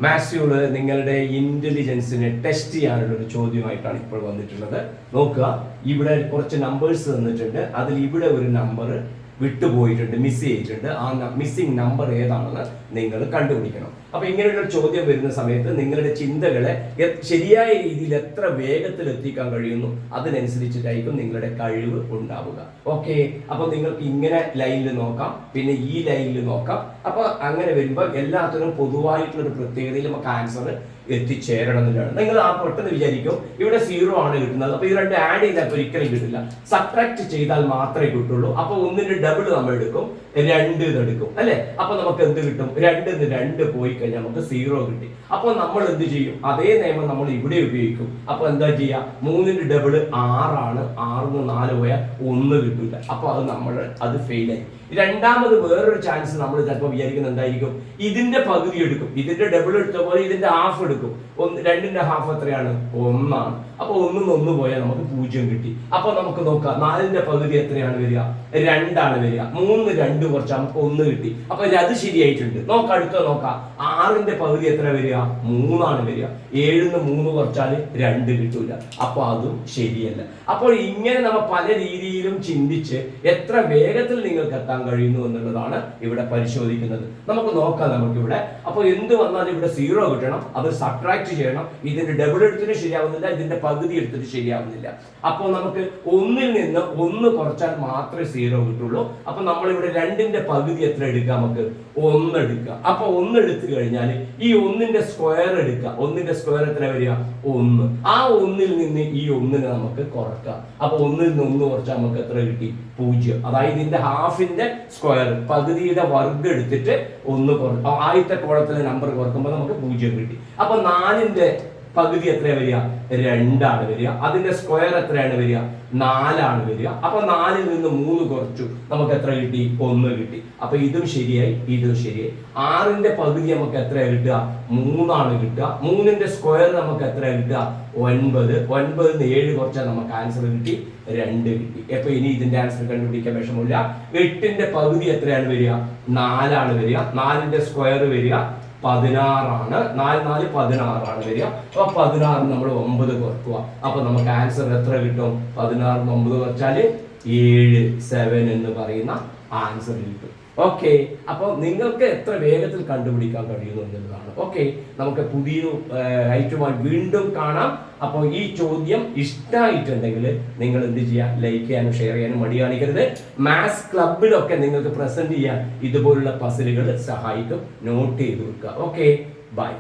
മാത്സ്യൂള് നിങ്ങളുടെ ഇന്റലിജൻസിനെ ടെസ്റ്റ് ചെയ്യാനുള്ള ഒരു ചോദ്യമായിട്ടാണ് ഇപ്പോൾ വന്നിട്ടുള്ളത്. നോക്കുക, ഇവിടെ കുറച്ച് നമ്പേഴ്സ് തന്നിട്ടുണ്ട്. അതിൽ ഇവിടെ ഒരു നമ്പർ വിട്ടുപോയിട്ടുണ്ട്, മിസ് ചെയ്തിട്ടുണ്ട്. ആ മിസ്സിംഗ് നമ്പർ ഏതാണെന്ന് നിങ്ങൾ കണ്ടുപിടിക്കണം. അപ്പൊ ഇങ്ങനെയുള്ള ചോദ്യം വരുന്ന സമയത്ത് നിങ്ങളുടെ ചിന്തകളെ ശരിയായ രീതിയിൽ എത്ര വേഗത്തിൽ എത്തിക്കാൻ കഴിയുന്നു അതിനനുസരിച്ചിട്ടായിരിക്കും നിങ്ങളുടെ കഴിവ് ഉണ്ടാവുക. ഓക്കെ, അപ്പൊ നിങ്ങൾക്ക് ഇങ്ങനെ ലൈനിൽ നോക്കാം, പിന്നെ ഈ ലൈനിൽ നോക്കാം. അപ്പൊ അങ്ങനെ വരുമ്പോൾ എല്ലാത്തിനും പൊതുവായിട്ടുള്ള ഒരു പ്രത്യേകതയിൽ നമുക്ക് ആൻസർ എത്തിച്ചേരണം എന്നുള്ളതാണ്. നിങ്ങൾ ആ പെട്ടെന്ന് വിചാരിക്കും ഇവിടെ 0 ആണ് കിട്ടുന്നത്, അപ്പൊ ഇത് രണ്ട് ആഡ് ചെയ്താൽ ഒരിക്കലും കിട്ടില്ല. സബ്ട്രാക്ട് ചെയ്താൽ മാത്രമേ കിട്ടുള്ളൂ. അപ്പൊ ഒന്നിന്റെ ഡബിൾ നമ്മൾ എടുക്കും, 2 എടുക്കും അല്ലെ. അപ്പൊ നമുക്ക് എന്ത് കിട്ടും? 2 പോയി കഴിഞ്ഞാൽ നമുക്ക് 0 കിട്ടി. അപ്പൊ നമ്മൾ എന്ത് ചെയ്യും? അതേ നിയമം നമ്മൾ ഇവിടെ ഉപയോഗിക്കും. അപ്പൊ എന്താ ചെയ്യാ? 3ന്റെ ഡബിൾ 6 ആണ്. 6 4 പോയാൽ 1 കിട്ടില്ല. അപ്പൊ അത് ഫെയിൽ ആയി. രണ്ടാമത് വേറൊരു ചാൻസ് നമ്മൾ ചിലപ്പോൾ വിചാരിക്കുന്നത് എന്തായിരിക്കും? ഇതിന്റെ പകുതി എടുക്കും. ഇതിന്റെ ഡബിൾ എടുത്ത പോലെ ഇതിന്റെ ഹാഫ് എടുക്കും. 2ന്റെ ഹാഫ് എത്രയാണ്? 1 ആണ്. അപ്പൊ 1 1 പോയാൽ നമുക്ക് 0 കിട്ടി. അപ്പൊ നമുക്ക് നോക്കാം, 4ന്റെ പകുതി എത്രയാണ് വരിക? 2 ആണ് വരിക. 3 2 കുറച്ചാൽ നമുക്ക് 1 കിട്ടി. അപ്പൊ അത് ശരിയായിട്ടുണ്ട്. അടുത്ത നോക്കാം, 6ന്റെ പകുതി എത്ര വരിക? 3 ആണ് വരിക. 7ന്ന് 3 കുറച്ചാൽ 2 കിട്ടൂല. അപ്പൊ അതും ശരിയല്ല. അപ്പോൾ ഇങ്ങനെ നമ്മൾ പല രീതിയിലും ചിന്തിച്ച് എത്ര വേഗത്തിൽ നിങ്ങൾക്ക് എത്താൻ കഴിയുന്നു എന്നുള്ളതാണ് ഇവിടെ പരിശോധിക്കുന്നത്. നമുക്ക് നോക്കാം. നമുക്കിവിടെ അപ്പോൾ എന്ത് വന്നാലും ഇവിടെ 0 കിട്ടണം. അത് സബ്ട്രാക്ട് ചെയ്യണം. ഇതിന്റെ ഡബിൾ എടുത്തിട്ട് ശരിയാവുന്നില്ല, ഇതിന്റെ പകുതി എടുത്തിട്ട് ശരിയാവുന്നില്ല. അപ്പോൾ നമുക്ക് 1ൽ നിന്ന് 1 കുറച്ചാൽ മാത്രമേ 0 കിട്ടുള്ളൂ. അപ്പൊ നമ്മൾ ഇവിടെ 2ന്റെ പകുതി എത്ര എടുക്കുക? നമുക്ക് 1 എടുക്കുക. അപ്പൊ 1 എടുത്തു കഴിഞ്ഞാൽ ഈ 1ന്റെ സ്ക്വയർ എടുക്കുക. 1ന്റെ സ്ക്വയർ എത്ര വരിക? 1. ആ 1ൽ നിന്ന് ഈ 1നെ നമുക്ക് കുറക്കാം. അപ്പൊ 1ൽ നിന്ന് 1 കുറച്ചാൽ നമുക്ക് എത്ര കിട്ടി? 0. അതായത് ഇതിന്റെ ഹാഫിന്റെ സ്ക്വയർ, പകുതിയുടെ വർഗ്ഗം എടുത്തിട്ട് 1 ആദ്യത്തെ കോളത്തിലെ നമ്പർ കുറക്കുമ്പോൾ നമുക്ക് 0 കിട്ടി. അപ്പൊ 4ന്റെ പകുതി എത്ര വരിക? 2 ആണ് വരിക. അതിന്റെ സ്ക്വയർ എത്രയാണ് വരിക? 4 ആണ് വരിക. അപ്പൊ 4ൽ നിന്ന് 3 കുറച്ചു, നമുക്ക് എത്ര കിട്ടി? 1 കിട്ടി. അപ്പൊ ഇതും ശരിയായി, ഇതും ശരിയായി. 6ന്റെ പകുതി നമുക്ക് എത്ര കിട്ടുക? 3 ആണ് കിട്ടുക. 3ന്റെ സ്ക്വയർ നമുക്ക് എത്ര കിട്ടുക? 9. 9ന്ന് 7 കുറച്ചാൽ നമുക്ക് ആൻസർ കിട്ടി 2 കിട്ടി. അപ്പൊ ഇനി ഇതിന്റെ ആൻസർ കണ്ടുപിടിക്കാൻ വിഷമമില്ല. 8ന്റെ പകുതി എത്രയാണ് വരിക? 4 ആണ് വരിക. 4ന്റെ സ്ക്വയർ വരിക 16 ആണ്. 4 4 16 ആണ് വരിക. അപ്പൊ 16 നമ്മൾ 9 കുറക്കുക. അപ്പൊ നമുക്ക് ആൻസർ എത്ര കിട്ടും? 16 9 കുറച്ചാൽ 7 7 എന്ന് പറയുന്ന ആൻസർ കിട്ടും. ഓക്കെ, അപ്പോൾ നിങ്ങൾക്ക് എത്ര വേഗത്തിൽ കണ്ടുപിടിക്കാൻ കഴിയുന്നു എന്നുള്ളതാണ്. ഓക്കെ, നമുക്ക് പുതിയ ഐറ്റമായി വീണ്ടും കാണാം. അപ്പോൾ ഈ ചോദ്യം ഇഷ്ടമായിട്ടുണ്ടെങ്കിൽ നിങ്ങൾ എന്ത് ചെയ്യുക? ലൈക്ക് ചെയ്യാനും ഷെയർ ചെയ്യാനും മടി കാണിക്കരുത്. മാത്സ് ക്ലബിലൊക്കെ നിങ്ങൾക്ക് പ്രസന്റ് ചെയ്യാൻ ഇതുപോലുള്ള പസിലുകൾ സഹായിക്കും. നോട്ട് ചെയ്ത് വെക്കുക. Okay, by.